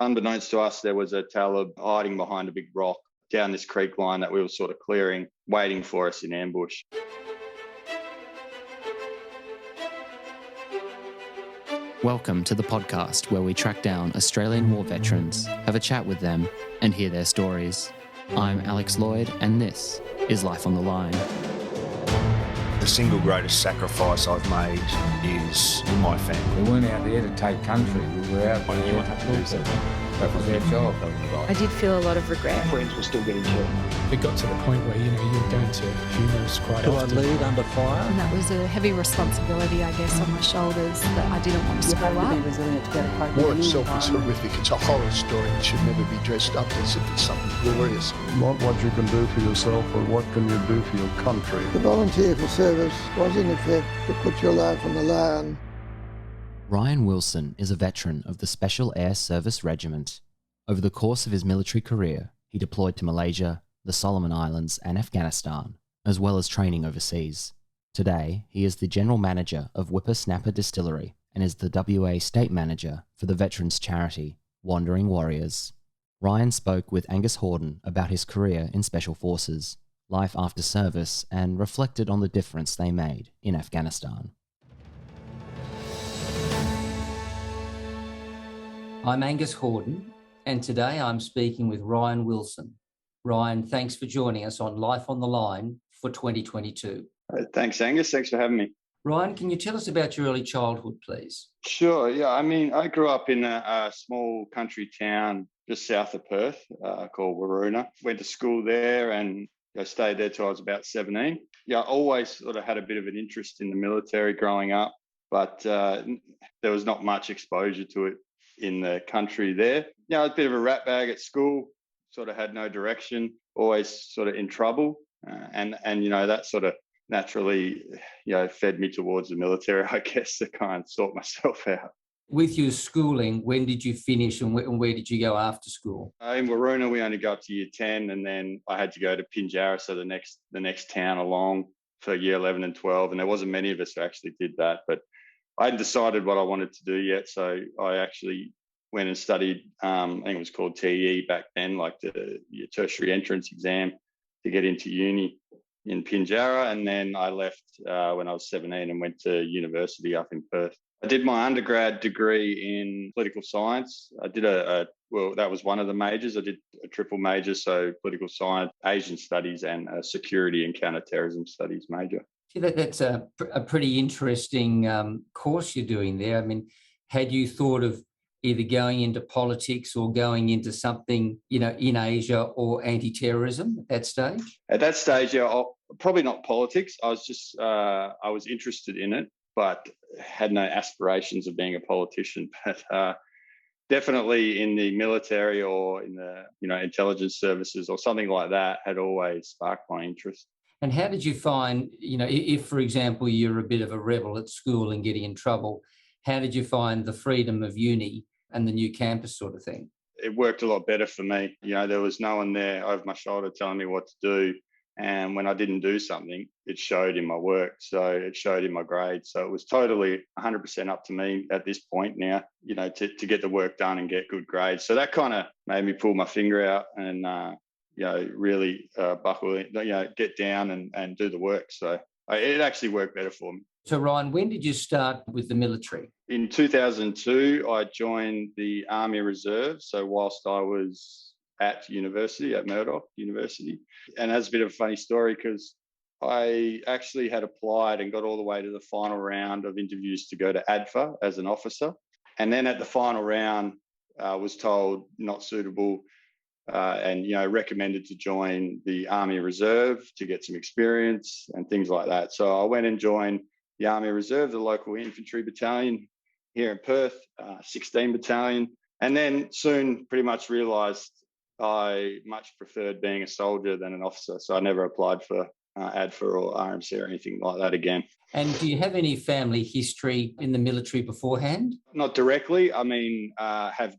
Unbeknownst to us, there was a Talib hiding behind a big rock down this creek line that we were sort of clearing, waiting for us in ambush. Welcome to the podcast where we track down Australian war veterans, have a chat with them, and hear their stories. I'm Alex Lloyd, and this is Life on the Line. The single greatest sacrifice I've made is my family. We weren't out there to take country. We were out there to do something. That was our job. I did feel a lot of regret. Friends were still getting killed. It got to the point where, you're going to funerals quite often. Do I lead under fire? And that was a heavy responsibility, I guess, on my shoulders that I didn't want to screw up. You have to be resilient to get a cope. War itself is horrific. It's a horror story. It should never be dressed up as if it's something glorious. Not what you can do for yourself, but what can you do for your country. The volunteer for service was in effect to put your life on the line. Ryan Wilson is a veteran of the Special Air Service Regiment. Over the course of his military career, he deployed to Malaysia, the Solomon Islands and Afghanistan, as well as training overseas. Today, he is the General Manager of Whiffer Distillery and is the WA State Manager for the veterans charity, Wandering Warriors. Ryan spoke with Angus Hordern about his career in Special Forces, life after service, and reflected on the difference they made in Afghanistan. I'm Angus Hordern, and today I'm speaking with Ryan Wilson. Ryan, thanks for joining us on Life on the Line for 2022. Thanks, Angus. Thanks for having me. Ryan, can you tell us about your early childhood, please? Sure. Yeah, I grew up in a small country town just south of Perth called Waruna. Went to school there and I stayed there till I was about 17. I always sort of had a bit of an interest in the military growing up, but there was not much exposure to it in the country there. I was a bit of a rat bag at school, sort of had no direction, always sort of in trouble. And that sort of naturally, fed me towards the military, I guess, to kind of sort myself out. With your schooling, when did you finish and where did you go after school? In Waruna, we only got up to year 10, and then I had to go to Pinjarra, so the next town along, for year 11 and 12. And there wasn't many of us who actually did that, but I hadn't decided what I wanted to do yet. So I actually went and studied, I think it was called TE back then, like your tertiary entrance exam to get into uni in Pinjarra. And then I left when I was 17 and went to university up in Perth. I did my undergrad degree in political science. I did that was one of the majors. I did a triple major, so political science, Asian studies, and a security and counterterrorism studies major. That's a pretty interesting course you're doing there. I mean, had you thought of either going into politics or going into something, in Asia or anti-terrorism at that stage? At that stage, probably not politics. I was just, I was interested in it, but had no aspirations of being a politician. But definitely in the military or in the, intelligence services or something like that had always sparked my interest. And how did you find, if, for example, you're a bit of a rebel at school and getting in trouble, how did you find the freedom of uni and the new campus sort of thing? It worked a lot better for me. There was no one there over my shoulder telling me what to do. And when I didn't do something, it showed in my work. So it showed in my grades. So it was totally 100% up to me at this point now, to get the work done and get good grades. So that kind of made me pull my finger out and, really buckle in, get down and do the work. So it actually worked better for me. So, Ryan, when did you start with the military? In 2002, I joined the Army Reserve. So whilst I was at university, at Murdoch University. And that's a bit of a funny story because I actually had applied and got all the way to the final round of interviews to go to ADFA as an officer. And then at the final round, was told not suitable and, recommended to join the Army Reserve to get some experience and things like that. So I went and joined the Army Reserve, the local infantry battalion here in Perth, 16 battalion. And then soon pretty much realised I much preferred being a soldier than an officer. So I never applied for ADFA or RMC or anything like that again. And do you have any family history in the military beforehand? Not directly. I mean, have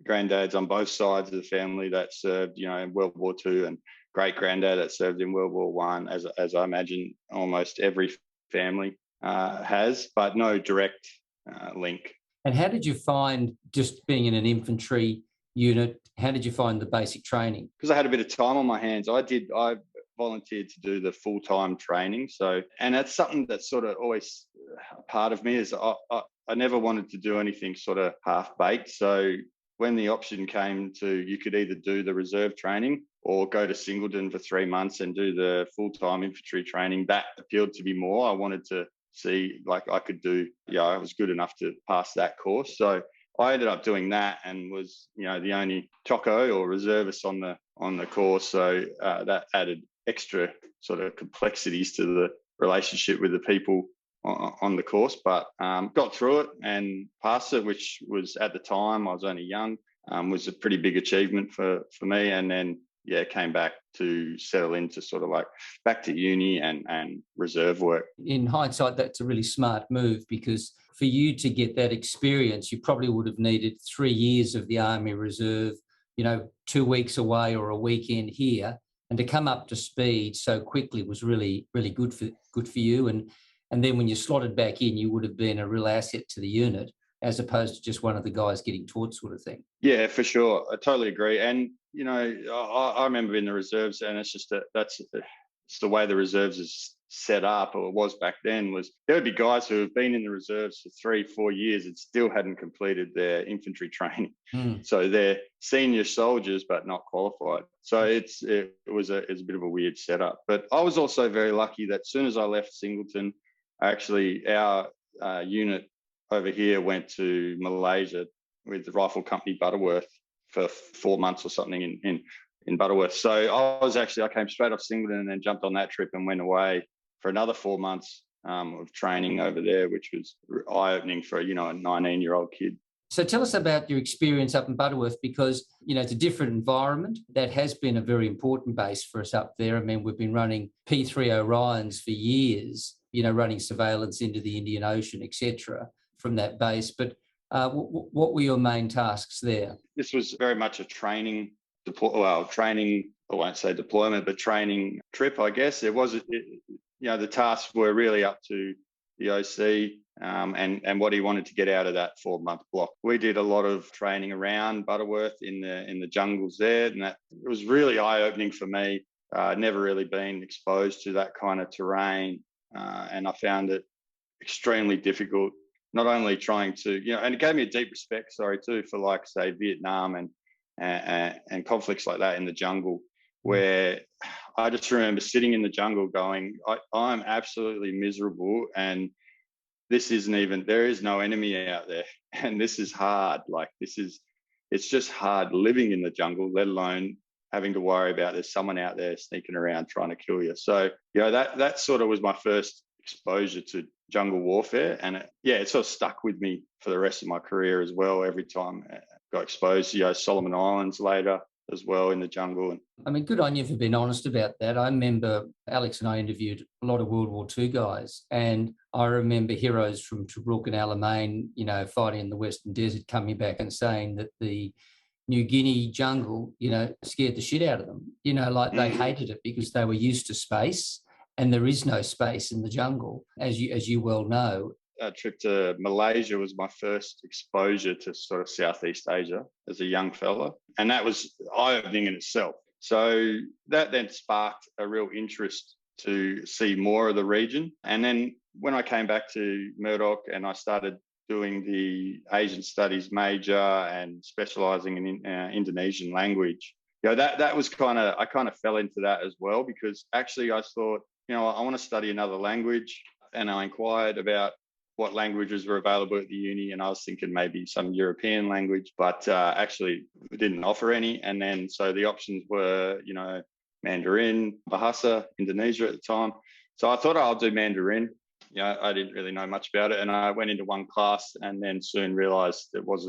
granddads on both sides of the family that served, in World War II, and great granddad that served in World War I, as I imagine almost every family has, but no direct link And how did you find, just being in an infantry unit, how did you find the basic training? Because I had a bit of time on my hands, I volunteered to do the full-time training. So, and that's something that's sort of always a part of me, is I never wanted to do anything sort of half-baked. So when the option came to, you could either do the reserve training or go to Singleton for 3 months and do the full-time infantry training, that appealed to me more. I wanted to see, like, I could do, I was good enough to pass that course. So I ended up doing that and was, the only TOCO or reservist on the course. So that added extra sort of complexities to the relationship with the people on the course, but got through it and passed it, which was, at the time, I was only young, was a pretty big achievement for me. And then, came back to settle into sort of like back to uni and reserve work. In hindsight, that's a really smart move, because for you to get that experience, you probably would have needed 3 years of the Army Reserve, 2 weeks away or a weekend here, and to come up to speed so quickly was really, really good for you. And then when you slotted back in, you would have been a real asset to the unit, as opposed to just one of the guys getting taught, sort of thing. Yeah, for sure. I totally agree. And, I remember in the reserves, and it's just it's the way the reserves is set up, or it was back then, was there would be guys who have been in the reserves for 3-4 years and still hadn't completed their infantry training. So they're senior soldiers, but not qualified. So it was a bit of a weird setup. But I was also very lucky that as soon as I left Singleton, actually our unit over here went to Malaysia with the Rifle Company Butterworth for 4 months or something in Butterworth. So I came straight off Singleton and then jumped on that trip and went away for another 4 months of training over there, which was eye-opening for a 19-year-old kid. So tell us about your experience up in Butterworth, because, it's a different environment. That has been a very important base for us up there. I mean, we've been running P3 Orions for years, running surveillance into the Indian Ocean, etc., from that base. But what were your main tasks there? This was very much a training, I won't say deployment, but training trip, I guess. The tasks were really up to the OC and what he wanted to get out of that 4-month block. We did a lot of training around Butterworth in the jungles there, and that it was really eye-opening for me. Never really been exposed to that kind of terrain, and I found it extremely difficult. Not only trying to, and it gave me a deep respect, too, for, like, say, Vietnam and conflicts like that in the jungle, where I just remember sitting in the jungle going, I'm absolutely miserable, and there is no enemy out there, and this is hard. Like, it's just hard living in the jungle, let alone having to worry about there's someone out there sneaking around trying to kill you. So, that sort of was my first exposure to jungle warfare, and it sort of stuck with me for the rest of my career as well. Every time I got exposed to Solomon Islands later as well in the jungle. I mean, good on you for being honest about that. I remember Alex and I interviewed a lot of World War II guys, and I remember heroes from Tobruk and Alamein, fighting in the Western Desert, coming back and saying that the New Guinea jungle, scared the shit out of them. They hated it because they were used to space, and there is no space in the jungle, as you well know. A trip to Malaysia was my first exposure to sort of Southeast Asia as a young fella, and that was eye-opening in itself. So that then sparked a real interest to see more of the region. And then when I came back to Murdoch and I started doing the Asian Studies major and specialising in Indonesian language, that was I kind of fell into that as well, because actually I thought, I want to study another language, and I inquired about what languages were available at the uni, and I was thinking maybe some European language, but actually didn't offer any. And then so the options were, Mandarin, Bahasa, Indonesia at the time. So I thought I'll do Mandarin. I didn't really know much about it, and I went into one class and then soon realised it was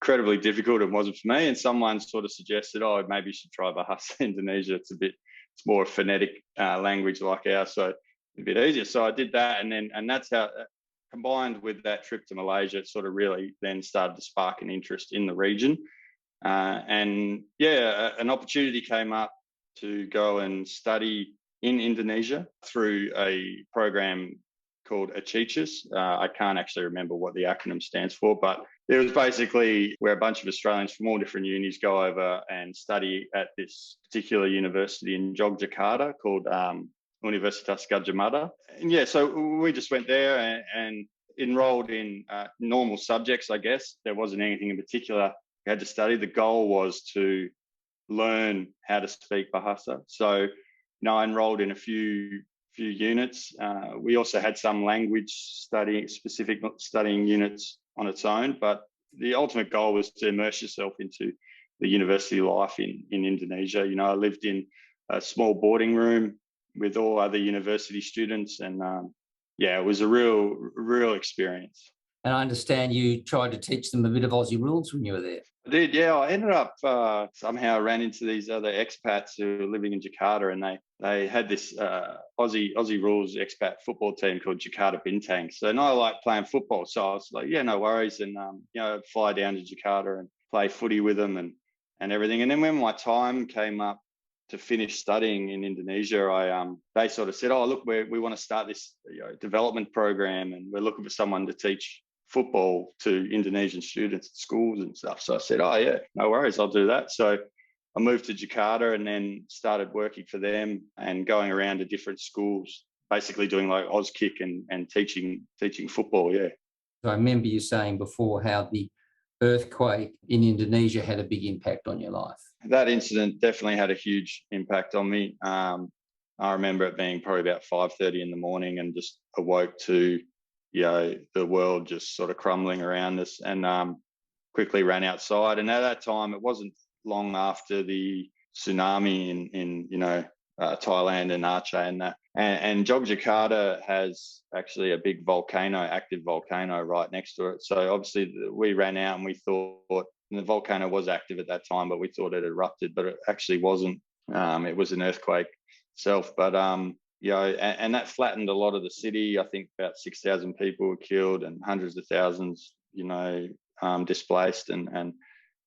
incredibly difficult. It wasn't for me, and someone sort of suggested, maybe you should try Bahasa Indonesia. It's more a phonetic language like ours, so a bit easier. So I did that, and that's how, combined with that trip to Malaysia, it sort of really then started to spark an interest in the region. An opportunity came up to go and study in Indonesia through a program called Achichis. I can't actually remember what the acronym stands for, but it was basically where a bunch of Australians from all different unis go over and study at this particular university in Yogyakarta called Universitas Gadjah Mada. And yeah, so we just went there and enrolled in normal subjects, I guess. There wasn't anything in particular we had to study. The goal was to learn how to speak Bahasa. So, I enrolled in a few units. We also had some language specific studying units on its own, but the ultimate goal was to immerse yourself into the university life in Indonesia. I lived in a small boarding room with all other university students, and it was a real experience. And I understand you tried to teach them a bit of Aussie rules when you were there. I did, yeah. I ended up somehow ran into these other expats who were living in Jakarta, and they had this Aussie rules expat football team called Jakarta Bintang. So I like playing football, so I was like, yeah, no worries, and I'd fly down to Jakarta and play footy with them and everything. And then when my time came up to finish studying in Indonesia, they sort of said, oh, look, we want to start this development program, and we're looking for someone to teach football to Indonesian students at schools and stuff. So I said, oh yeah, no worries, I'll do that. So I moved to Jakarta and then started working for them and going around to different schools, basically doing like Auskick and teaching football. Yeah. I remember you saying before how the earthquake in Indonesia had a big impact on your life. That incident definitely had a huge impact on me. I remember it being probably about 5:30 in the morning and just awoke to the world just sort of crumbling around us, and quickly ran outside. And at that time, it wasn't long after the tsunami in Thailand and Aceh and that. And Yogyakarta has actually a big active volcano right next to it. So obviously we ran out and we thought, and the volcano was active at that time, but we thought it erupted, but it actually wasn't. It was an earthquake itself. But and that flattened a lot of the city. I think about 6,000 people were killed and hundreds of thousands, displaced, and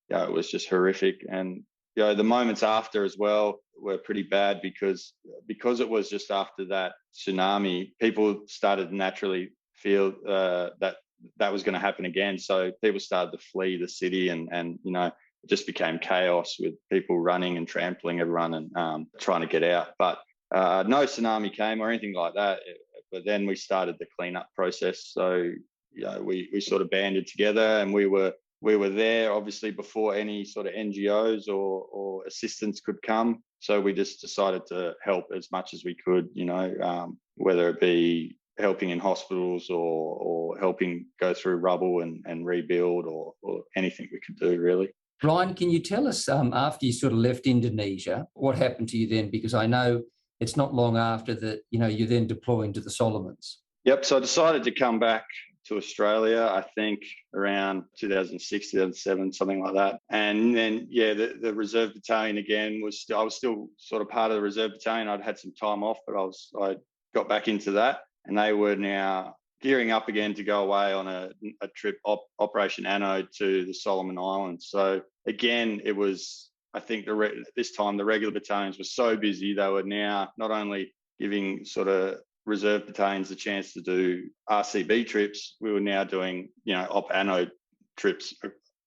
it was just horrific. And the moments after as well were pretty bad because it was just after that tsunami, people started to naturally feel that was going to happen again. So people started to flee the city, and it just became chaos with people running and trampling everyone and trying to get out. But no tsunami came or anything like that. But then we started the cleanup process. So we sort of banded together, and we were there obviously before any sort of NGOs or assistance could come. So we just decided to help as much as we could, whether it be helping in hospitals or helping go through rubble and rebuild or anything we could do, really. Ryan, can you tell us, after you sort of left Indonesia, what happened to you then? Because I know it's not long after that, you're then deploying to the Solomons. Yep. So I decided to come back to Australia, I think around 2006, 2007, something like that. And then, the reserve battalion again I was still sort of part of the reserve battalion. I'd had some time off, but I got back into that, and they were now gearing up again to go away on a trip, Operation Anode, to the Solomon Islands. So again, it was, I think this time the regular battalions were so busy, they were now not only giving sort of reserve battalions a chance to do RCB trips, we were now doing, Op Anode trips,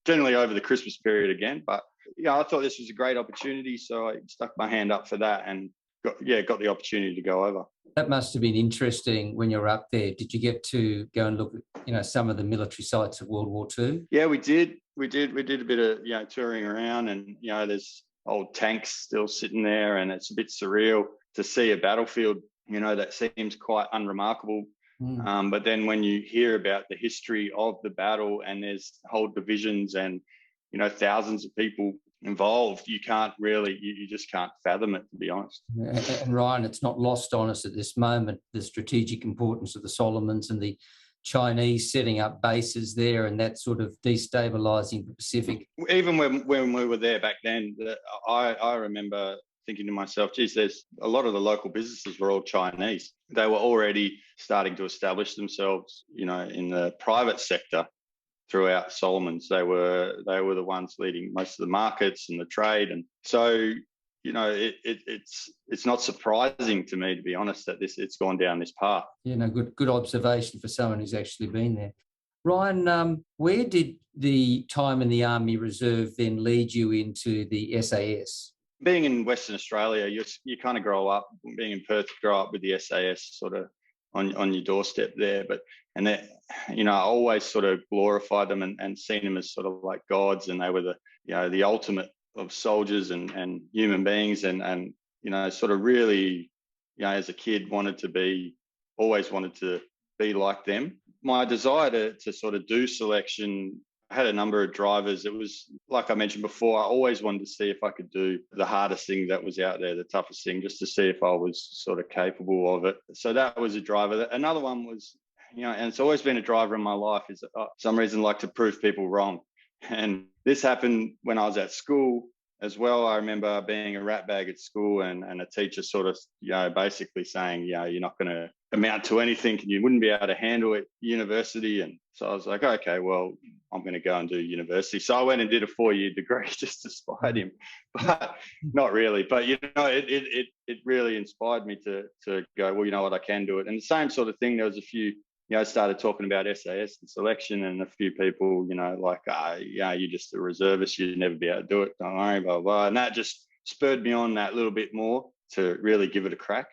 generally over the Christmas period again. But, I thought this was a great opportunity, so I stuck my hand up for that and got the opportunity to go over. That must have been interesting when you were up there. Did you get to go and look at, some of the military sites of World War II? Yeah, we did. We did a bit of, touring around, and, there's old tanks still sitting there, and it's a bit surreal to see a battlefield, that seems quite unremarkable. But then when you hear about the history of the battle, and there's whole divisions and, thousands of people involved, you just can't fathom it, to be honest. And Ryan, it's not lost on us at this moment, the strategic importance of the Solomons and the Chinese setting up bases there and that sort of destabilising the Pacific. Even when we were there back then, I remember thinking to myself, geez, there's a lot of the local businesses were all Chinese. They were already starting to establish themselves, in the private sector throughout Solomons. They were the ones leading most of the markets and the trade. And so, it's not surprising to me, to be honest, that it's gone down this path. Yeah, no, good observation for someone who's actually been there. Ryan, where did the time in the Army Reserve then lead you into the SAS? Being in Western Australia, you kind of grow up, being in Perth, grow up with the SAS sort of on your doorstep there. I always sort of glorified them and seen them as sort of like gods, and they were the ultimate of soldiers and human beings, and sort of really, as a kid, always wanted to be like them. My desire to sort of do selection, I had a number of drivers. It was, like I mentioned before, I always wanted to see if I could do the hardest thing that was out there, the toughest thing, just to see if I was sort of capable of it. So that was a driver. Another one was, and it's always been a driver in my life, is for some reason like to prove people wrong. And this happened when I was at school as well. I remember being a ratbag at school and a teacher sort of, basically saying, you're not going to amount to anything and you wouldn't be able to handle it university. And so I was like, okay, well, I'm going to go and do university. So I went and did a 4-year degree just to spite him, but not really. But, it really inspired me to go, well, you know what, I can do it. And the same sort of thing, there was a few, I started talking about SAS and selection, and a few people, like, you're just a reservist, you'd never be able to do it, don't worry, blah, blah. And that just spurred me on that little bit more to really give it a crack.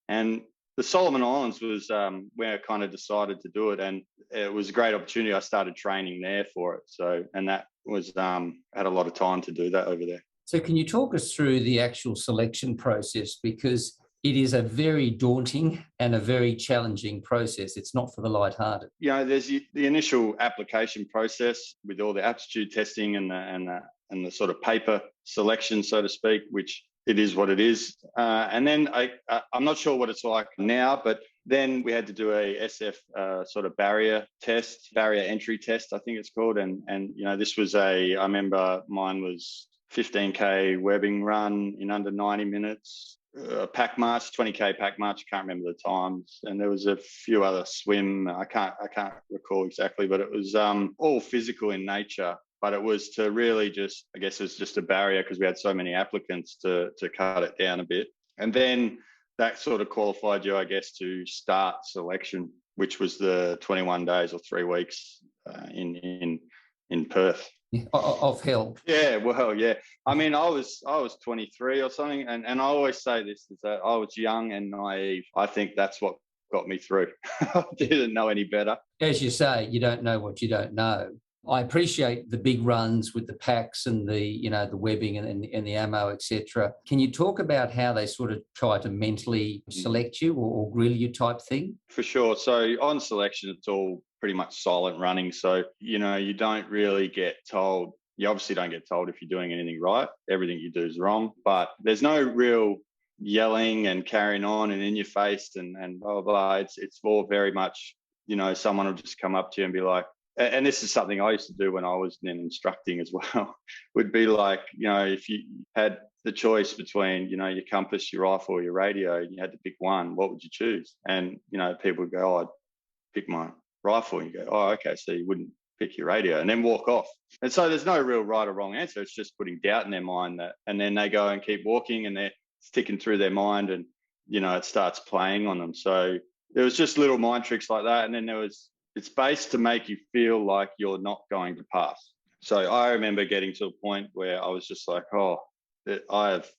And the Solomon Islands was where I kind of decided to do it, and it was a great opportunity. I started training there for it. So, and that was, had a lot of time to do that over there. So can you talk us through the actual selection process? Because it is a very daunting and a very challenging process. It's not for the lighthearted. There's the initial application process with all the aptitude testing and the sort of paper selection, so to speak, which it is what it is. And then I'm not sure what it's like now, but then we had to do a SF sort of barrier entry test, I think it's called. And this was I remember mine was 15K webbing run in under 90 minutes. Pack march, 20K pack march. I can't remember the times, and there was a few other swim. I can't recall exactly, but it was all physical in nature. But it was to really just, I guess, it was just a barrier because we had so many applicants to cut it down a bit, and then that sort of qualified you, I guess, to start selection, which was the 21 days or 3 weeks in Perth. Of hell. Yeah, well, yeah. I mean, I was 23 or something, and I always say this, is that I was young and naive. I think that's what got me through. I didn't know any better. As you say, you don't know what you don't know. I appreciate the big runs with the packs and the webbing and the ammo, etc. Can you talk about how they sort of try to mentally select you or grill you type thing? For sure. So on selection, it's all pretty much silent running. So, you don't really get told. You obviously don't get told if you're doing anything right. Everything you do is wrong. But there's no real yelling and carrying on and in your face and blah, blah, blah. It's all very much, someone will just come up to you and be like, and this is something I used to do when I was then instructing as well, would be like, if you had the choice between, your compass, your rifle, or your radio, and you had to pick one, what would you choose? And, people would go, I'd pick my rifle. And you go, oh, okay, so you wouldn't pick your radio, and then walk off. And so there's no real right or wrong answer. It's just putting doubt in their mind and then they go and keep walking and they're sticking through their mind and, it starts playing on them. So there was just little mind tricks like that. And then it's based to make you feel like you're not going to pass. So I remember getting to a point where I was just like, I have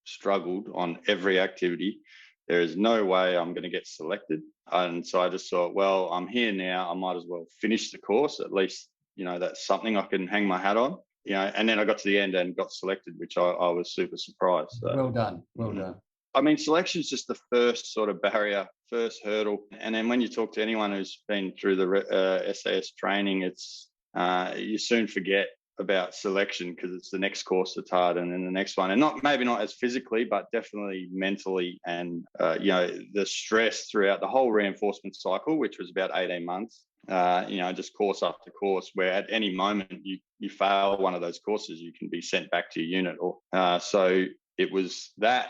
struggled on every activity. There is no way I'm going to get selected. And so I just thought, well, I'm here now. I might as well finish the course. At least, that's something I can hang my hat on. And then I got to the end and got selected, which I was super surprised. So. Well done. Well done. I mean, selection is just the first sort of barrier, first hurdle. And then when you talk to anyone who's been through the SAS training, it's you soon forget about selection because it's the next course that's hard and then the next one. And maybe not as physically, but definitely mentally. And, the stress throughout the whole reinforcement cycle, which was about 18 months, just course after course, where at any moment you fail one of those courses, you can be sent back to your unit. So it was that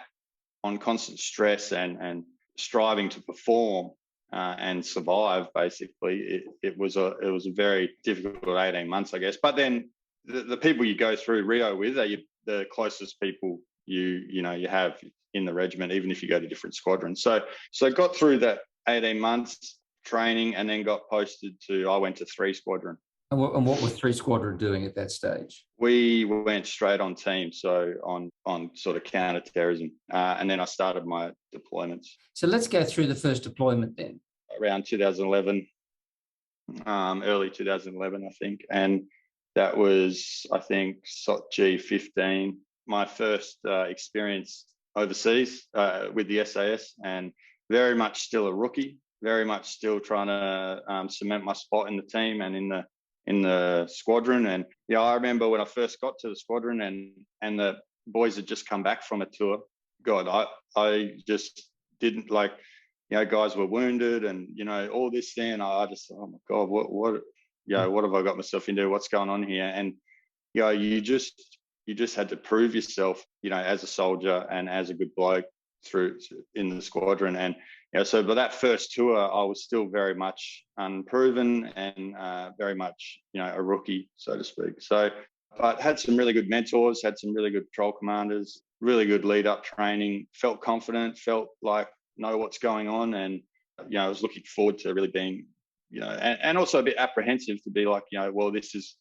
on constant stress and striving to perform and survive. Basically, it was a very difficult 18 months, I guess. But then the people you go through Rio with are the closest people you have in the regiment, even if you go to different squadrons. So got through that 18 months training, and then got posted I went to 3 Squadron. And what were 3 Squadron doing at that stage? We went straight on team, so on sort of counter-terrorism. And then I started my deployments. So let's go through the first deployment then. Around 2011, early 2011, I think. And that was, I think, SOT G15, my first experience overseas with the SAS, and very much still a rookie, very much still trying to cement my spot in the team and in the squadron. And I remember when I first got to the squadron and the boys had just come back from a tour. God, I just didn't guys were wounded and all this thing. And I just, oh my God, what have I got myself into? What's going on here? And you just had to prove yourself, as a soldier and as a good bloke in the squadron. And so by that first tour, I was still very much unproven and very much, a rookie, so to speak. So, but had some really good mentors, had some really good patrol commanders, really good lead-up training, felt confident, felt like know what's going on. And, I was looking forward to really being, and also a bit apprehensive to be like, well, this is,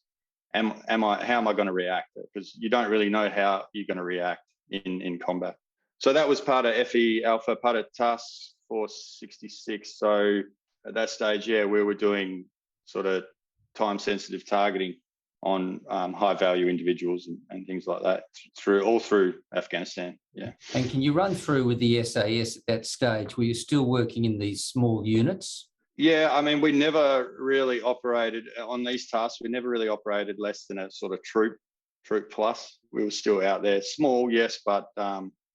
how am I going to react? Because you don't really know how you're going to react in combat. So that was part of FE Alpha, part of Task Force 66. So at that stage, we were doing sort of time-sensitive targeting on high-value individuals and things like that all through Afghanistan. Yeah. And can you run through with the SAS at that stage? Were you still working in these small units? Yeah, I mean, we never really operated on these tasks. We never really operated less than a sort of troop plus. We were still out there, small, yes, but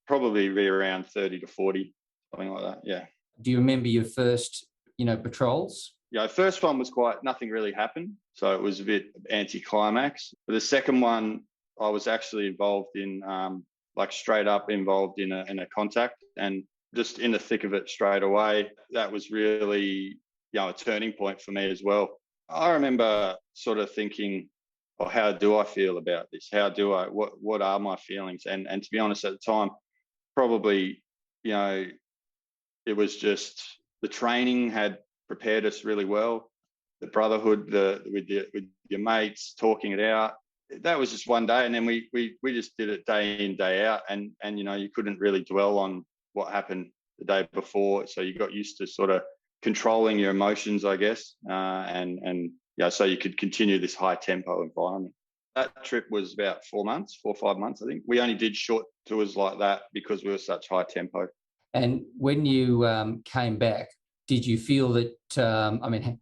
probably be around 30 to 40, something like that. Yeah. Do you remember your first, patrols? Yeah, first one was nothing really happened. So it was a bit anticlimax. But the second one, I was actually involved in, straight up involved in a contact, and just in the thick of it straight away. That was really, a turning point for me as well. I remember sort of thinking, oh, how do I feel about this? How do I, what are my feelings? And to be honest, at the time, probably, it was just the training had prepared us really well. The brotherhood, with your mates, talking it out. That was just one day, and then we just did it day in, day out, and you couldn't really dwell on what happened the day before, so you got used to sort of controlling your emotions, I guess, so you could continue this high tempo environment. That trip was about 4 or 5 months, I think. We only did short tours like that because we were such high tempo. And when you came back, did you feel that,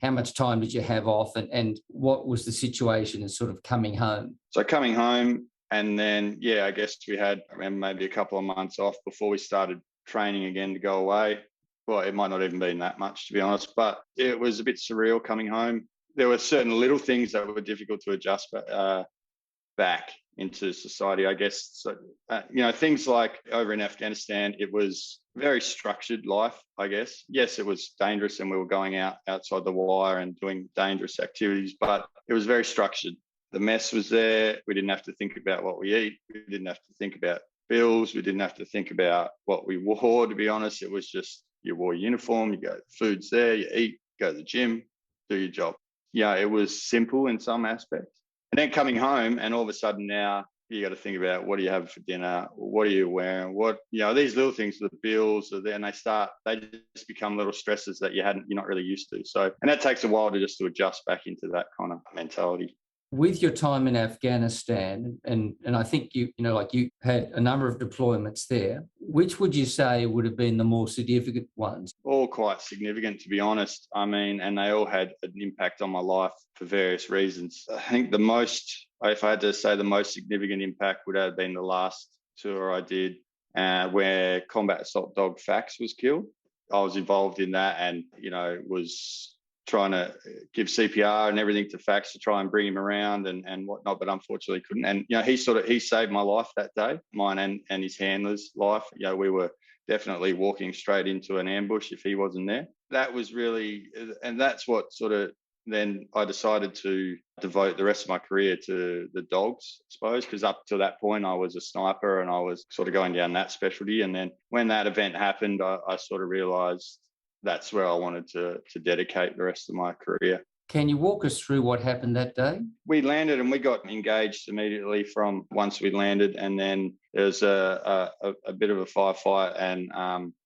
how much time did you have off, and what was the situation in sort of coming home? So coming home, and then, I guess we had maybe a couple of months off before we started training again to go away. Well, it might not even been that much, to be honest, but it was a bit surreal coming home. There were certain little things that were difficult to adjust back into society, I guess. So, things like over in Afghanistan, it was very structured life, I guess. Yes, it was dangerous and we were going outside the wire and doing dangerous activities, but it was very structured. The mess was there. We didn't have to think about what we eat. We didn't have to think about bills. We didn't have to think about what we wore, to be honest. It was just, you wore uniform, you go, food's there, you eat, go to the gym, do your job. It was simple in some aspects. And then coming home, and all of a sudden now you got to think about, what do you have for dinner? What are you wearing? These little things, the bills are there, and they just become little stresses that you're not really used to. So, and that takes a while to adjust back into that kind of mentality. With your time in Afghanistan, and I think you had a number of deployments there, which would you say would have been the more significant ones? All quite significant, to be honest. And they all had an impact on my life for various reasons. I think if I had to say the most significant impact would have been the last tour I did, where Combat Assault Dog Fax was killed. I was involved in that, and, was trying to give CPR and everything to Fax to try and bring him around and whatnot, but unfortunately couldn't. And, he saved my life that day, mine and his handler's life. We were definitely walking straight into an ambush if he wasn't there. That was really, and that's what sort of then I decided to devote the rest of my career to the dogs, I suppose, because up to that point I was a sniper and I was sort of going down that specialty. And then when that event happened, I sort of realised that's where I wanted to dedicate the rest of my career. Can you walk us through what happened that day? We landed and we got engaged immediately from once we landed, and then there was a bit of a firefight. And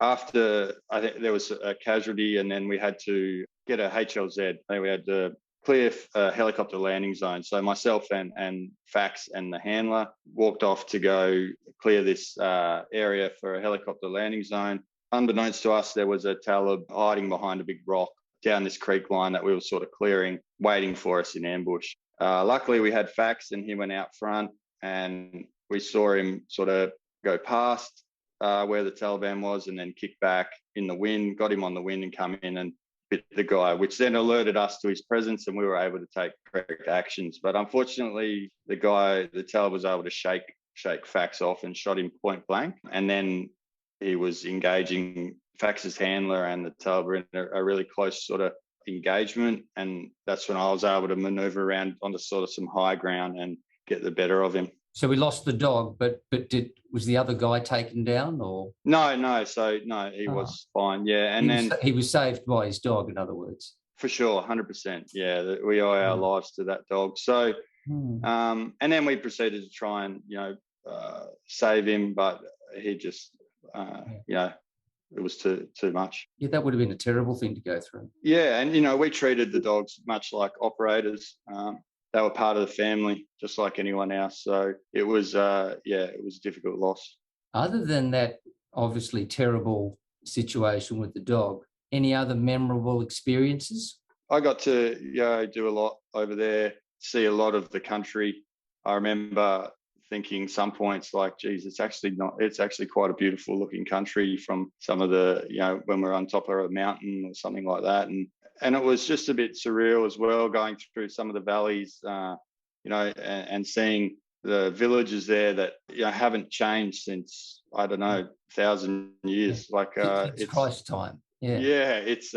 after, I think there was a casualty, and then we had to get a HLZ. We had to clear a helicopter landing zone. So myself and Fax and the handler walked off to go clear this area for a helicopter landing zone. Unbeknownst to us, there was a Talib hiding behind a big rock down this creek line that we were sort of clearing, waiting for us in ambush. Luckily, we had Fax and he went out front, and we saw him sort of go past where the Taliban was and then kick back in the wind, got him on the wind and come in and bit the guy, which then alerted us to his presence, and we were able to take correct actions. But unfortunately, the Talib was able to shake Fax off and shot him point blank. And then he was engaging Fax's handler, and the Talib were in a really close sort of engagement. And that's when I was able to maneuver around onto sort of some high ground and get the better of him. So we lost the dog, but was the other guy taken down, or? No, he was fine. Yeah. And he was saved by his dog, in other words. For sure, 100%. Yeah, we owe our lives to that dog. So, and then we proceeded to try and, save him, but he just, it was too much. Yeah, that would have been a terrible thing to go through. Yeah, and, we treated the dogs much like operators. They were part of the family, just like anyone else. So it was, it was a difficult loss. Other than that, obviously terrible situation with the dog, any other memorable experiences? I got to do a lot over there, see a lot of the country. I remember thinking some points like, geez, it's actually quite a beautiful looking country from some of the, when we're on top of a mountain or something like that. And it was just a bit surreal as well, going through some of the valleys, and seeing the villages there that haven't changed since, I don't know, 1,000 years. Yeah. Like it's Christ time. Yeah. Yeah, it's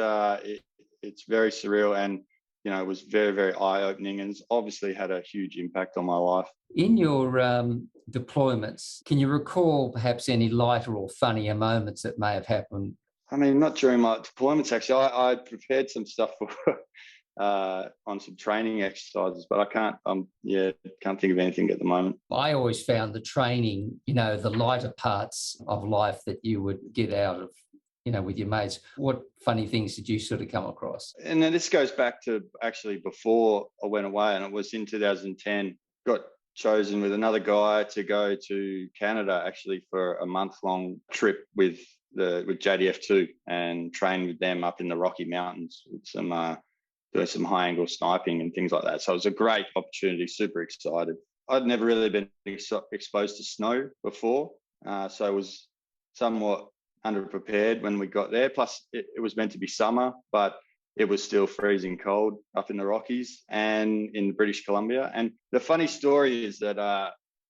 very surreal, and it was very, very eye-opening, and it's obviously had a huge impact on my life. In your deployments, can you recall perhaps any lighter or funnier moments that may have happened? I mean, not during my deployments, actually. I prepared some stuff for on some training exercises, but I can't think of anything at the moment. I always found the training, the lighter parts of life that you would get out of, with your mates. What funny things did you sort of come across? And then this goes back to actually before I went away, and it was in 2010. Got chosen with another guy to go to Canada actually for a month-long trip with JDF2 and train with them up in the Rocky Mountains with some doing some high-angle sniping and things like that. So it was a great opportunity, super excited. I'd never really been exposed to snow before, so I was somewhat underprepared when we got there. Plus, it was meant to be summer, but it was still freezing cold up in the Rockies and in British Columbia. And the funny story is that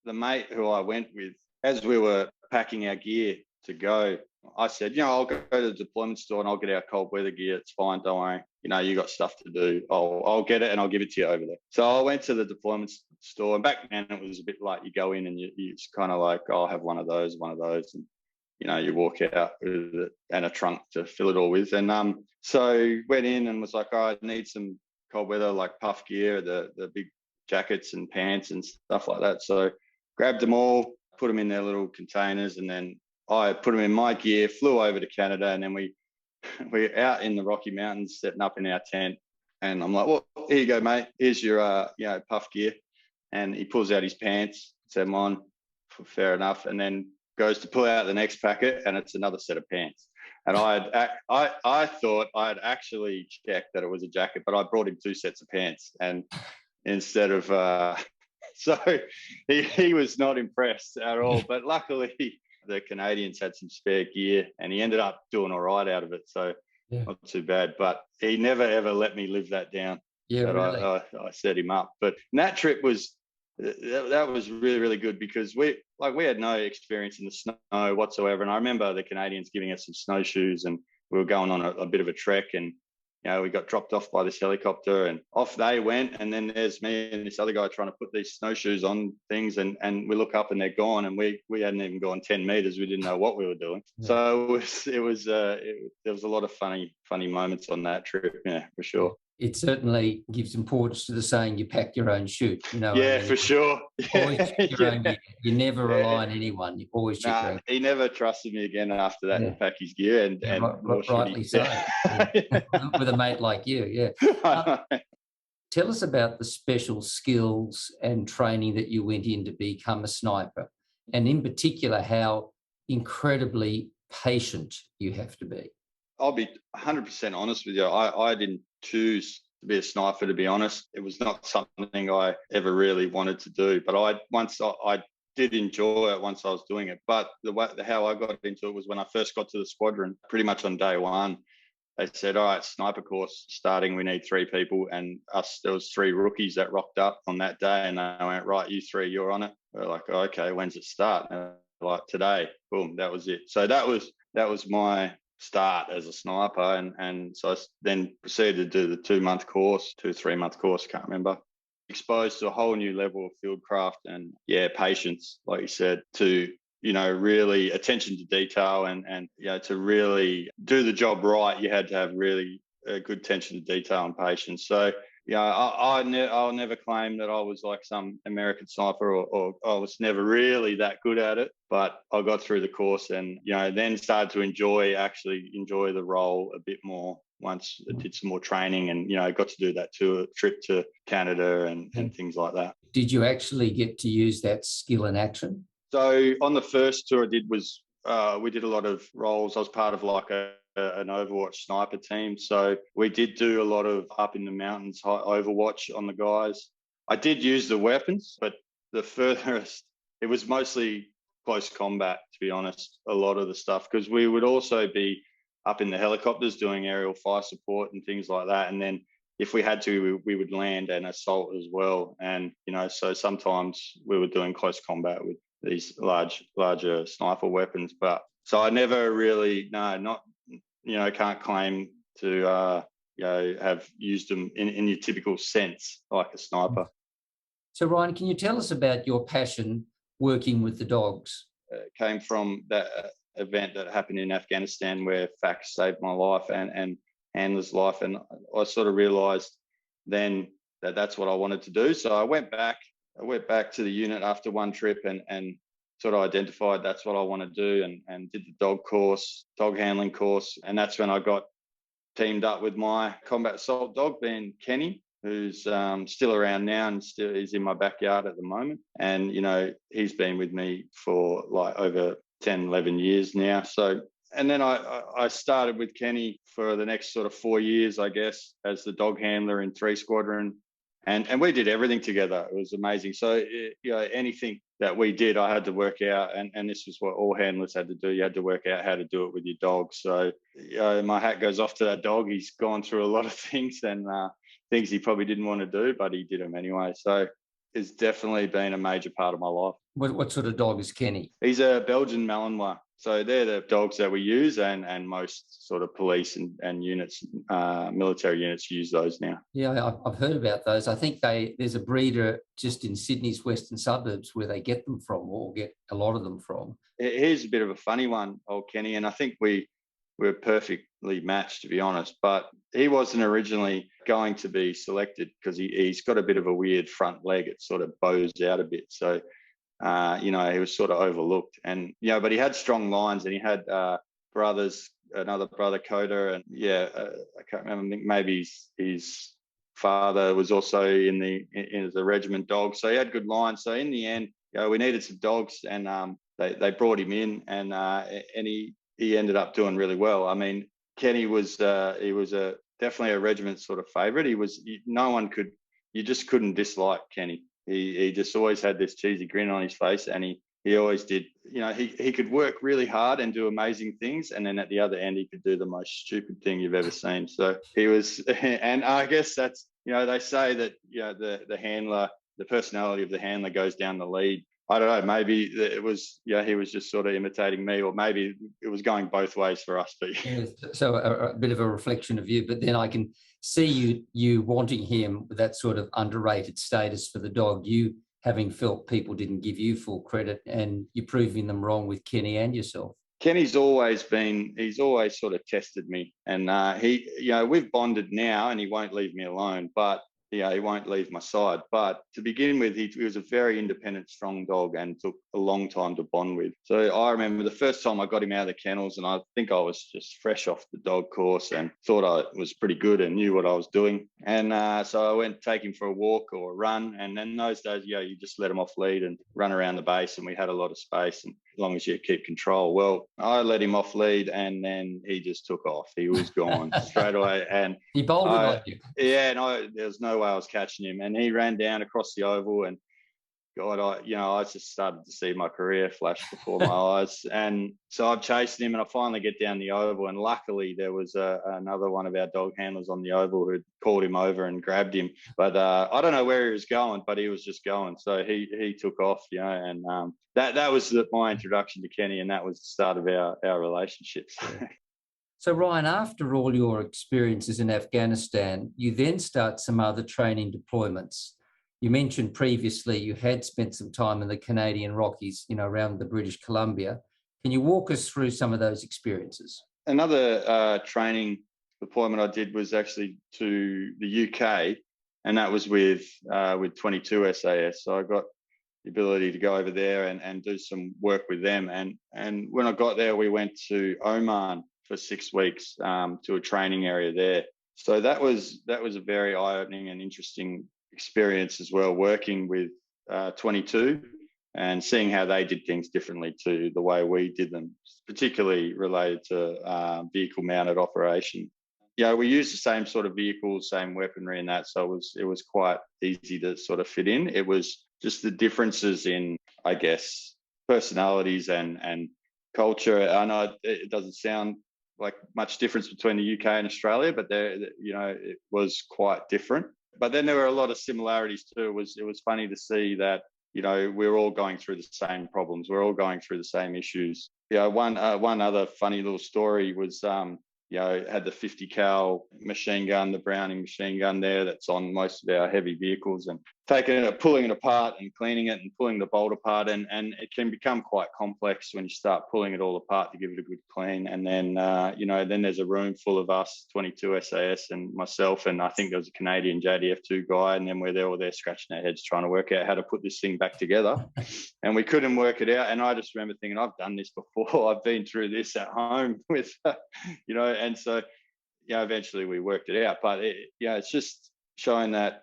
the mate who I went with, as we were packing our gear to go, I said, I'll go to the deployment store and I'll get our cold weather gear. It's fine, don't worry. You got stuff to do. I'll get it and I'll give it to you over there. So I went to the deployment store, and back then it was a bit like you go in and it's kind of like, I'll have one of those. And you walk out with it and a trunk to fill it all with. And so went in and was like, I need some cold weather, like puff gear, the big jackets and pants and stuff like that. So grabbed them all, put them in their little containers, and then I put them in my gear, flew over to Canada, and then we're out in the Rocky Mountains setting up in our tent. And I'm like, well, here you go, mate. Here's your puff gear. And he pulls out his pants, puts them on, fair enough, and then goes to pull out the next packet, and it's another set of pants. And I thought I had actually checked that it was a jacket, but I brought him 2 sets of pants, and instead of so he was not impressed at all. But luckily the Canadians had some spare gear, and he ended up doing all right out of it. So not too bad. But he never ever let me live that down. Yeah, really. I set him up. But that trip was really, really good, because we had no experience in the snow whatsoever. And I remember the Canadians giving us some snowshoes, and we were going on a bit of a trek, and we got dropped off by this helicopter and off they went. And then there's me and this other guy trying to put these snowshoes on things. And we look up and they're gone. And we hadn't even gone 10 meters. We didn't know what we were doing. Yeah. So there was a lot of funny moments on that trip. Yeah, for sure. It certainly gives importance to the saying, you pack your own chute. Yeah, for sure. Always check your own gear. You never rely on anyone. You always check your own. He never trusted me again after that to pack his gear. And rightly so. With a mate like you, yeah. Tell us about the special skills and training that you went in to become a sniper, and in particular, how incredibly patient you have to be. I'll be 100% honest with you. I didn't choose to be a sniper, to be honest. It was not something I ever really wanted to do. But I did enjoy it once I was doing it. But how I got into it was when I first got to the squadron, pretty much on day one. They said, all right, sniper course starting, we need 3 people. And there was 3 rookies that rocked up on that day. And they went, right, you 3, you're on it. We're like, oh, okay, when's it start? And like, today. Boom, that was it. So that was my start as a sniper. And so I then proceeded to do the 2-month course, 2-3-month course, can't remember. Exposed to a whole new level of fieldcraft and, patience, like you said, to really attention to detail and to really do the job right, you had to have really good attention to detail and patience. So, I'll never claim that I was like some American sniper or I was never really that good at it, but I got through the course and, then started to enjoy the role a bit more once I did some more training and, got to do that trip to Canada and things like that. Did you actually get to use that skill in action? So on the first tour I did was we did a lot of roles. I was part of like an Overwatch sniper team. So we did do a lot of up in the mountains Overwatch on the guys. I did use the weapons, but the furthest, it was mostly close combat, to be honest, a lot of the stuff, because we would also be up in the helicopters doing aerial fire support and things like that. And then if we had to, we would land and assault as well. And, so sometimes we were doing close combat with these larger sniper weapons. But so I never really, can't claim to, have used them in your typical sense, like a sniper. So Ryan, can you tell us about your passion working with the dogs? It came from that event that happened in Afghanistan where Fax saved my life and Handler's life. And I sort of realised then that that's what I wanted to do. So I went back to the unit after one trip and sort of identified that's what I want to do and did the dog handling course. And that's when I got teamed up with my combat assault dog, being Kenny, who's still around now and still is in my backyard at the moment. And, he's been with me for like over 10, 11 years now. So, and then I started with Kenny for the next sort of 4 years, I guess, as the dog handler in 3 Squadron. And we did everything together. It was amazing. So, anything that we did, I had to work out. And this was what all handlers had to do. You had to work out how to do it with your dog. So, my hat goes off to that dog. He's gone through a lot of things and things he probably didn't want to do, but he did them anyway. So it's definitely been a major part of my life. What sort of dog is Kenny? He's a Belgian Malinois. So they're the dogs that we use and most sort of police and units, military units use those now. Yeah, I've heard about those. I think there's a breeder just in Sydney's western suburbs where they get them from or get a lot of them from. Here's a bit of a funny one, old Kenny, and I think we're perfectly matched, to be honest, but he wasn't originally going to be selected because he's got a bit of a weird front leg. It sort of bows out a bit. So, he was sort of overlooked and, but he had strong lines and he had another brother, Coda. And I can't remember, I think maybe his father was also in the regiment dog. So he had good lines. So in the end, we needed some dogs and they brought him in and he ended up doing really well. I mean, Kenny was definitely a regiment sort of favourite. You just couldn't dislike Kenny. He just always had this cheesy grin on his face, and he always did. He could work really hard and do amazing things, and then at the other end, he could do the most stupid thing you've ever seen. So he was, and I guess that's they say that the handler, the personality of the handler goes down the lead. I don't know, maybe it was, he was just sort of imitating me, or maybe it was going both ways for us. But yeah, so a bit of a reflection of you, but then I can see you wanting him with that sort of underrated status for the dog, you having felt people didn't give you full credit, and you proving them wrong with Kenny and yourself. Kenny's always sort of tested me, and we've bonded now, and he won't leave me alone, but he won't leave my side. But to begin with, he was a very independent, strong dog, and took a long time to bond with. So I remember the first time I got him out of the kennels, and I think I was just fresh off the dog course and thought I was pretty good and knew what I was doing. And so I went to take him for a walk or a run. And then those days, you just let him off lead and run around the base, and we had a lot of space, and as long as you keep control. Well, I let him off lead, and then he just took off. He was gone straight away. And he bolted on you. Yeah, and there was no way I was catching him. And he ran down across the oval, and God, I just started to see my career flash before my eyes. And so I'm chasing him, and I finally get down the oval, and luckily there was another one of our dog handlers on the oval who called him over and grabbed him. But I don't know where he was going, but he was just going. So he took off, and that was my introduction to Kenny, and that was the start of our relationship. So, Ryan, after all your experiences in Afghanistan, you then start some other training deployments. You mentioned previously you had spent some time in the Canadian Rockies, around the British Columbia. Can you walk us through some of those experiences? Another training deployment I did was actually to the UK, and that was with 22 SAS. So I got the ability to go over there and do some work with them. And when I got there, we went to Oman for 6 weeks to a training area there. So that was a very eye-opening and interesting experience as well, working with 22 and seeing how they did things differently to the way we did them, particularly related to vehicle-mounted operation. We used the same sort of vehicles, same weaponry and that, so it was quite easy to sort of fit in. It was just the differences in, I guess, personalities and culture. I know it doesn't sound like much difference between the UK and Australia, but it was quite different. But then there were a lot of similarities too. It was funny to see that, we're all going through the same problems. We're all going through the same issues. One other funny little story was, had the 50 cal machine gun, the Browning machine gun there that's on most of our heavy vehicles, and pulling it apart and cleaning it and pulling the bolt apart. And it can become quite complex when you start pulling it all apart to give it a good clean. And then, then there's a room full of us, 22 SAS and myself, and I think there was a Canadian JDF2 guy, and then we're all there scratching our heads trying to work out how to put this thing back together. And we couldn't work it out. And I just remember thinking, I've done this before. I've been through this at home with, and so, eventually we worked it out. But, it's just showing that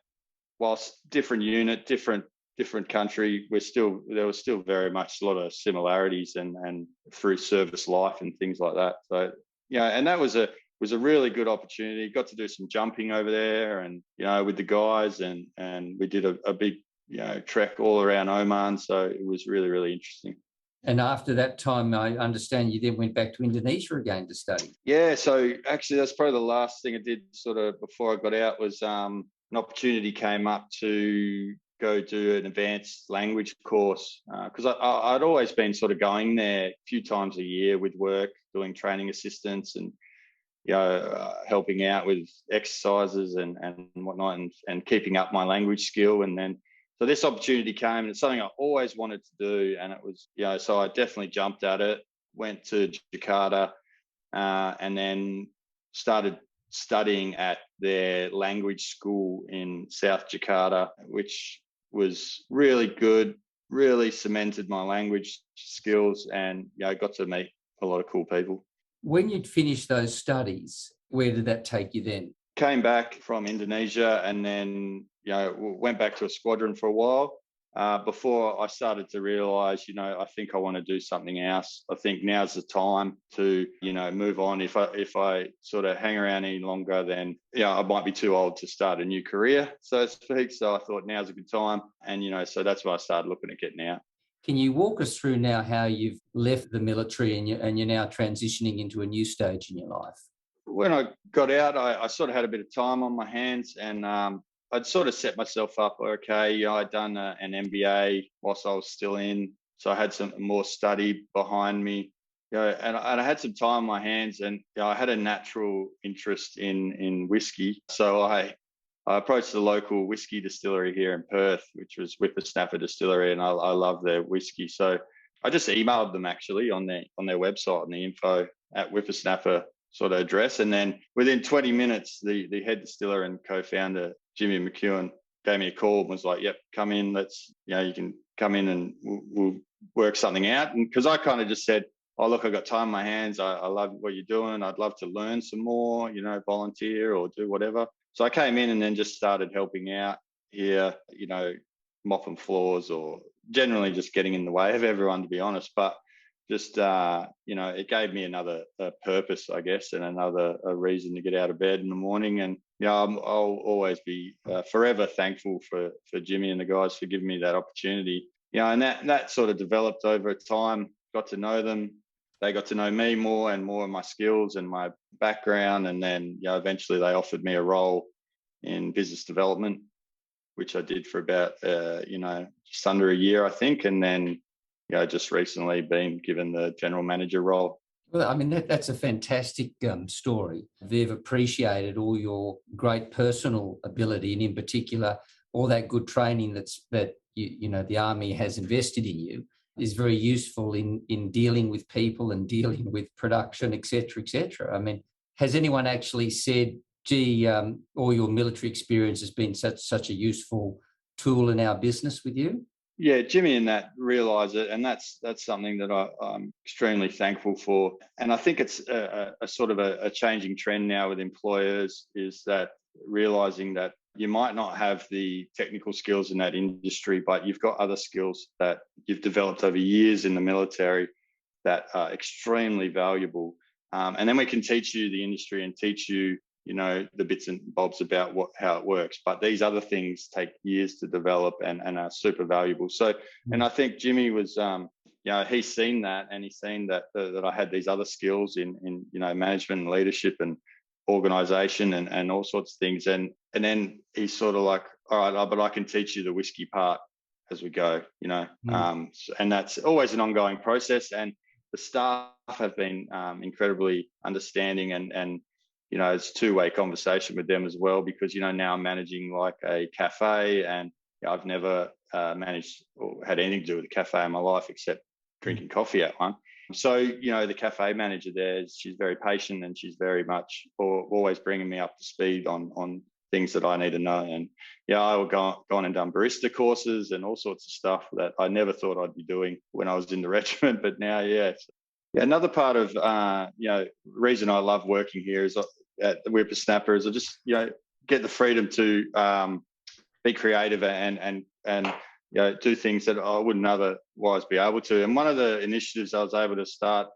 whilst different unit, different country, there was still very much a lot of similarities and through service life and things like that. So, and that was a really good opportunity. Got to do some jumping over there and, with the guys, and we did a big, trek all around Oman. So it was really, really interesting. And after that time, I understand you then went back to Indonesia again to study. Yeah, so actually that's probably the last thing I did sort of before I got out was an opportunity came up to go do an advanced language course because I'd always been sort of going there a few times a year with work, doing training assistance and, helping out with exercises and whatnot and keeping up my language skill. And then so this opportunity came, and it's something I always wanted to do. And it was, so I definitely jumped at it, went to Jakarta, and then started studying at their language school in South Jakarta, which was really good, really cemented my language skills, and, got to meet a lot of cool people. When you'd finished those studies, where did that take you then? Came back from Indonesia and then, went back to a squadron for a while before I started to realise, I think I want to do something else. I think now's the time to, move on. If I sort of hang around any longer, then, I might be too old to start a new career, so to speak. So I thought now's a good time. And, so that's why I started looking at getting out. Can you walk us through now how you've left the military and you're now transitioning into a new stage in your life? When I got out, I sort of had a bit of time on my hands, and I'd sort of set myself up. Okay, I'd done an MBA whilst I was still in, so I had some more study behind me. And I had some time on my hands, and I had a natural interest in whiskey. So I approached the local whiskey distillery here in Perth, which was Whiffer Distillery, and I love their whiskey. So I just emailed them actually on their website, on the info at Whiffer sort of address. And then within 20 minutes, the head distiller and co-founder, Jimmy McEwen, gave me a call and was like, yep, come in. You can come in and we'll work something out. And because I kind of just said, oh, look, I've got time on my hands. I love what you're doing. I'd love to learn some more, volunteer or do whatever. So I came in and then just started helping out here, mopping floors or generally just getting in the way of everyone, to be honest. But just, it gave me another purpose, I guess, and another reason to get out of bed in the morning. And, I'll always be forever thankful for Jimmy and the guys for giving me that opportunity. And that sort of developed over time, got to know them. They got to know me more and more of my skills and my background. And then, eventually they offered me a role in business development, which I did for about, just under a year, I think. And then, just recently been given the general manager role. Well, I mean, that's a fantastic story. They've appreciated all your great personal ability, and in particular, all that good training that the Army has invested in you is very useful in dealing with people and dealing with production, et cetera, et cetera. I mean, has anyone actually said, gee, all your military experience has been such a useful tool in our business with you? Yeah, Jimmy and that realise it, and that's something that I'm extremely thankful for. And I think it's a sort of a changing trend now with employers, is that realising that you might not have the technical skills in that industry, but you've got other skills that you've developed over years in the military that are extremely valuable. And then we can teach you the industry and teach you, the bits and bobs about how it works. But these other things take years to develop and are super valuable. So, and I think Jimmy was, he's seen that, and he's seen that I had these other skills in management and leadership and organisation and all sorts of things. And then he's sort of like, all right, but I can teach you the whiskey part as we go, and that's always an ongoing process. And the staff have been incredibly understanding and it's a two-way conversation with them as well, because, now I'm managing like a cafe, and I've never managed or had anything to do with a cafe in my life except drinking coffee at one. So, the cafe manager there, she's very patient, and she's very much always bringing me up to speed on things that I need to know. And I will go on and done barista courses and all sorts of stuff that I never thought I'd be doing when I was in the regiment, but now, another part of, reason I love working here is at the Whippersnapper is I just, get the freedom to be creative and do things that I wouldn't otherwise be able to. And one of the initiatives I was able to start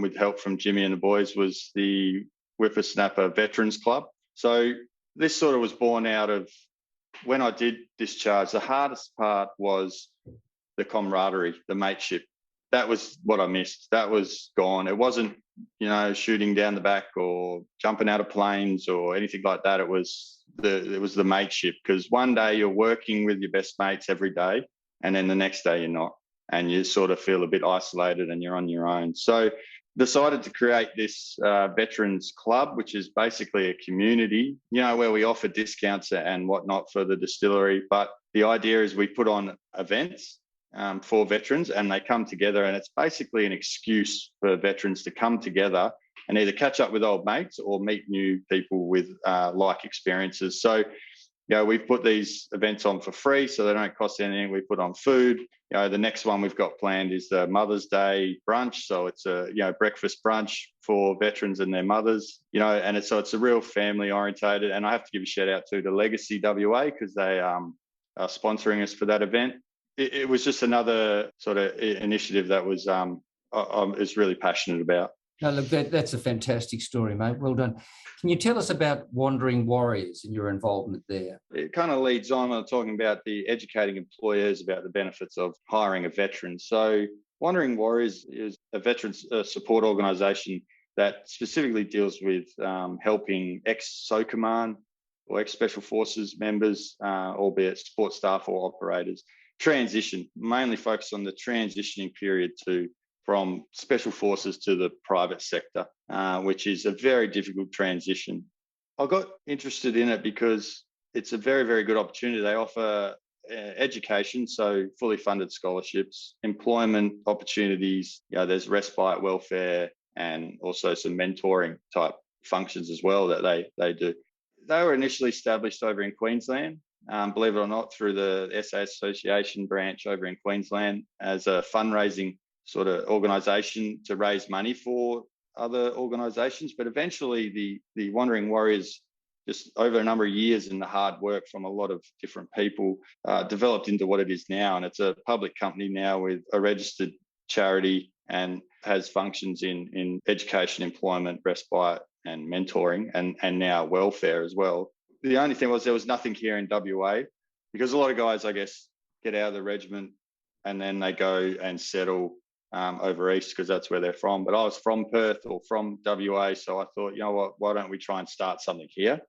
with help from Jimmy and the boys was the Whippersnapper Veterans Club. So this sort of was born out of when I did discharge. The hardest part was the camaraderie, the mateship. That was what I missed. That was gone. It wasn't, shooting down the back or jumping out of planes or anything like that. It was the mateship, because one day you're working with your best mates every day, and then the next day you're not, and you sort of feel a bit isolated and you're on your own. So decided to create this Veterans Club, which is basically a community, where we offer discounts and whatnot for the distillery. But the idea is we put on events for veterans, and they come together, and it's basically an excuse for veterans to come together and either catch up with old mates or meet new people with like experiences. So, we've put these events on for free, so they don't cost anything. We put on food. The next one we've got planned is the Mother's Day brunch. So it's a, breakfast brunch for veterans and their mothers, and it's a real family orientated. And I have to give a shout out to Legacy WA, because they are sponsoring us for that event. It was just another sort of initiative that was is really passionate about. No, look, that's a fantastic story, mate. Well done. Can you tell us about Wandering Warriors and your involvement there? It kind of leads on talking about the educating employers about the benefits of hiring a veteran. So Wandering Warriors is a veterans support organisation that specifically deals with helping ex-SOCOMAN or ex-Special Forces members, albeit support staff or operators, transition, mainly focus on the transitioning period from Special Forces to the private sector, which is a very difficult transition. I got interested in it because it's a very, very good opportunity. They offer education, so fully funded scholarships, employment opportunities, there's respite, welfare, and also some mentoring type functions as well that they do. They were initially established over in Queensland, believe it or not, through the SAS Association branch over in Queensland as a fundraising sort of organisation to raise money for other organisations. But eventually the Wandering Warriors, just over a number of years and the hard work from a lot of different people, developed into what it is now. And it's a public company now with a registered charity and has functions in education, employment, respite and mentoring and now welfare as well. The only thing was there was nothing here in WA because a lot of guys, I guess, get out of the regiment and then they go and settle over east because that's where they're from. But I was from Perth or from WA, so I thought, you know what, why don't we try and start something here?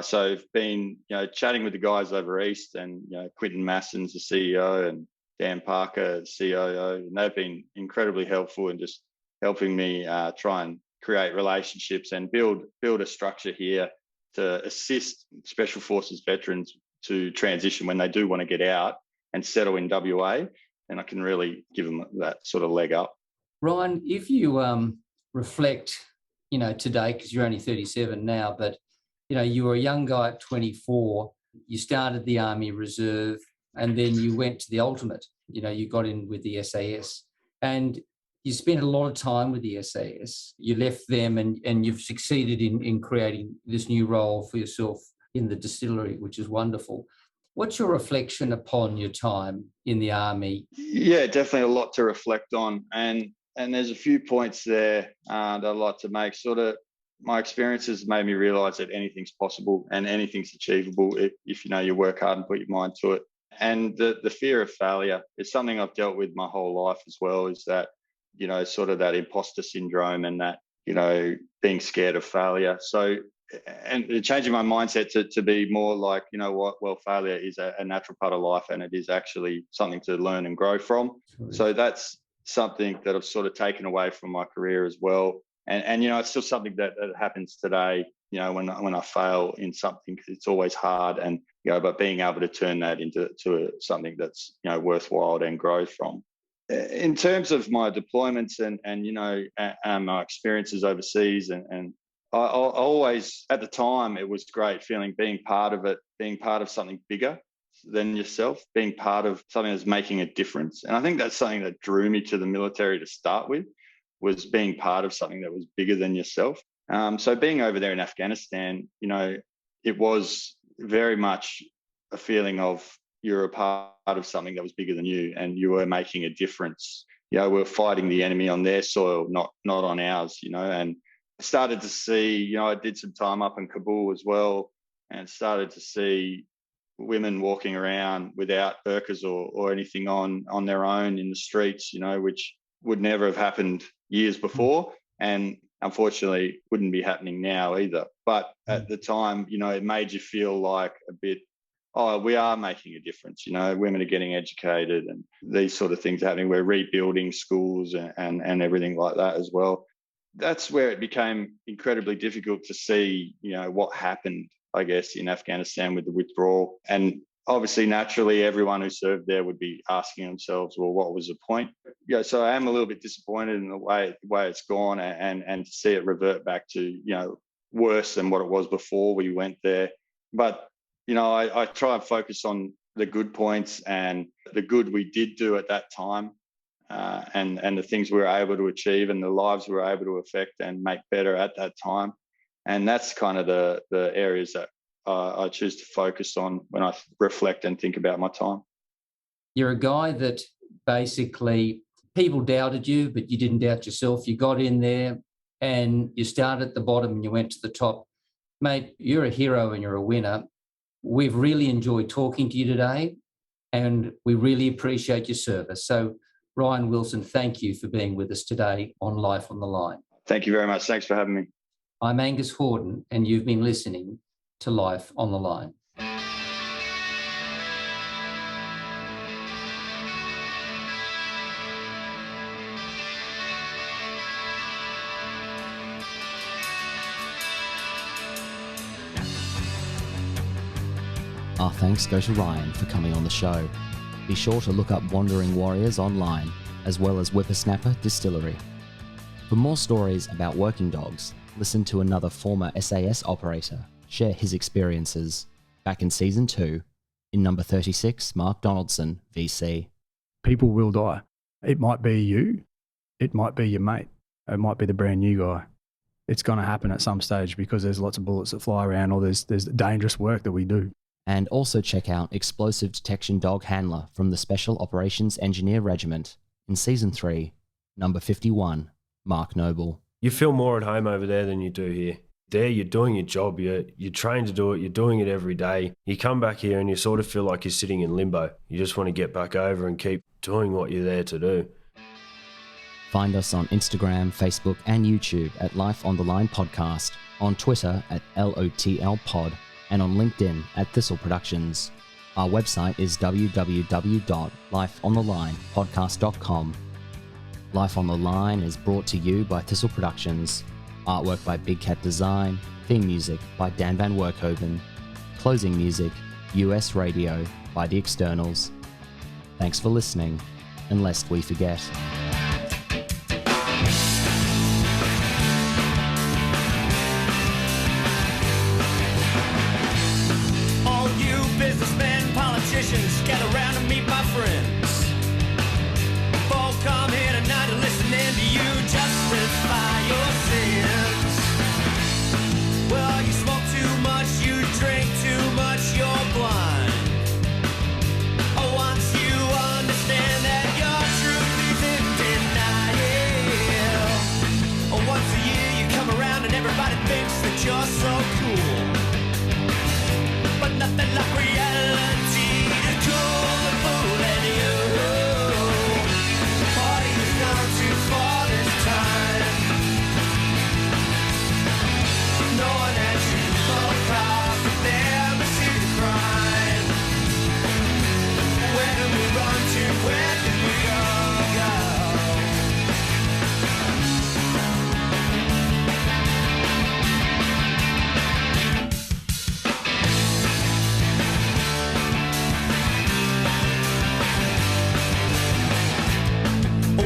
So I've been, chatting with the guys over east, and Quinton Masson's the CEO and Dan Parker, COO, and they've been incredibly helpful in just helping me try and create relationships and build a structure here to assist Special Forces veterans to transition when they do want to get out and settle in WA. And I can really give them that sort of leg up. Ryan, if you reflect, today, because you're only 37 now, but, you were a young guy at 24, you started the Army Reserve, and then you went to the ultimate, you got in with the SAS, and you spent a lot of time with the SAS. You left them and you've succeeded in creating this new role for yourself in the Distillery, which is wonderful. What's your reflection upon your time in the Army? Yeah, definitely a lot to reflect on. And there's a few points there that I'd like to make. Sort of my experiences made me realise that anything's possible and anything's achievable if you work hard and put your mind to it. And the fear of failure is something I've dealt with my whole life as well, is that, sort of that imposter syndrome and that, being scared of failure. So, and changing my mindset to be more like, failure is a natural part of life and it is actually something to learn and grow from. So that's something that I've sort of taken away from my career as well. And it's still something that happens today, when I fail in something, because it's always hard, and, but being able to turn that into something that's, worthwhile and grow from. In terms of my deployments and my experiences overseas, and I always, at the time, it was great feeling being part of it, being part of something bigger than yourself, being part of something that's making a difference. And I think that's something that drew me to the military to start with, was being part of something that was bigger than yourself. So being over there in Afghanistan, it was very much a feeling of you're a part of something that was bigger than you and you were making a difference. We're fighting the enemy on their soil, not on ours, and started to see, I did some time up in Kabul as well, and started to see women walking around without burqas or anything on their own in the streets, which would never have happened years before, and unfortunately wouldn't be happening now either. But at the time, it made you feel like a bit, we are making a difference. Women are getting educated and these sort of things are happening. We're rebuilding schools and everything like that as well. That's where it became incredibly difficult to see, what happened, I guess, in Afghanistan with the withdrawal. And obviously, naturally, everyone who served there would be asking themselves, well, what was the point? So I am a little bit disappointed in the way it's gone, and to see it revert back to, worse than what it was before we went there. But, I try and focus on the good points and the good we did do at that time, and the things we were able to achieve and the lives we were able to affect and make better at that time. And that's kind of the areas that I choose to focus on when I reflect and think about my time. You're a guy that basically people doubted you, but you didn't doubt yourself. You got in there and you started at the bottom and you went to the top. Mate, you're a hero and you're a winner. We've really enjoyed talking to you today, and we really appreciate your service. So, Ryan Wilson, thank you for being with us today on Life on the Line. Thank you very much. Thanks for having me. I'm Angus Hordern, and you've been listening to Life on the Line. Our thanks go to Ryan for coming on the show. Be sure to look up Wandering Warriors online, as well as Whippersnapper Distillery. For more stories about working dogs, listen to another former SAS operator share his experiences back in Season 2 in number 36, Mark Donaldson VC. People will die. It might be you, it might be your mate, it might be the brand new guy. It's going to happen at some stage because there's lots of bullets that fly around, or there's dangerous work that we do. And also check out Explosive Detection Dog Handler from the Special Operations Engineer Regiment in Season 3, number 51, Mark Noble. You feel more at home over there than you do here. There, you're doing your job, you're trained to do it, you're doing it every day. You come back here and you sort of feel like you're sitting in limbo. You just want to get back over and keep doing what you're there to do. Find us on Instagram, Facebook and YouTube at Life on the Line Podcast, on Twitter at LOTL Pod, and on LinkedIn at Thistle Productions. Our website is www.lifeonthelinepodcast.com. Life on the Line is brought to you by Thistle Productions. Artwork by Big Cat Design. Theme music by Dan Van Werkhoven. Closing music, US Radio by The Externals. Thanks for listening, and lest we forget. Businessmen, politicians, gather around and meet my friends. We've all come here tonight to listen in to you justify your sins. Well, you smoke too much, you drink too much, you're blind. Oh, once you understand that your truth is in denial. Oh, once a year you come around and everybody thinks that you're so cool. But nothing like reality to cool the fool in you. Party's gone too far this time. No one has you across the embassy to crime. Where do we run to? Where do we go?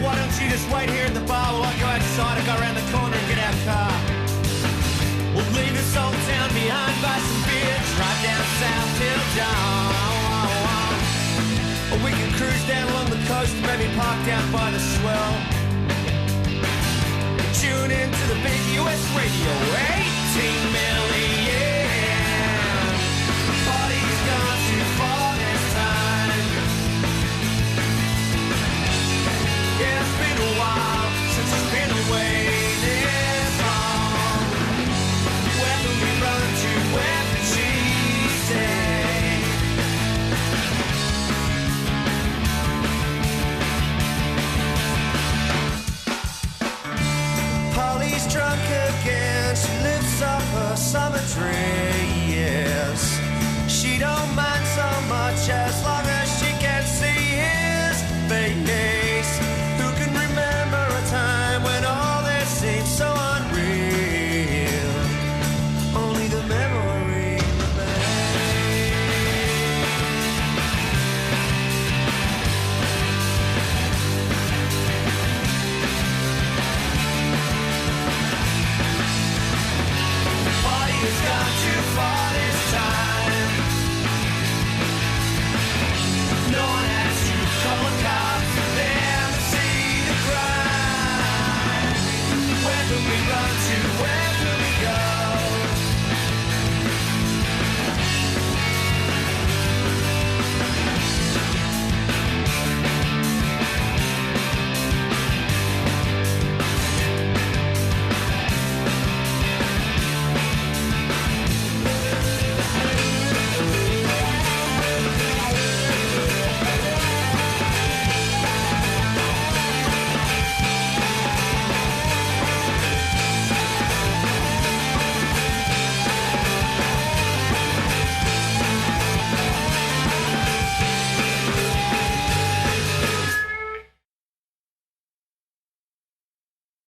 Why don't you just wait here at the bar while I go outside and go around the corner and get our car? We'll leave this old town behind, buy some beer, drive down south till dawn. Or we can cruise down along the coast and maybe park down by the swell. Tune into the big US radio, 18 million. Party's gone too far this time. Yeah, it's been a while since it's been away this long. Where do we run to? Where can she stay? Polly's drunk again. She lifts up her summer tree. Yes, she don't mind so much as long as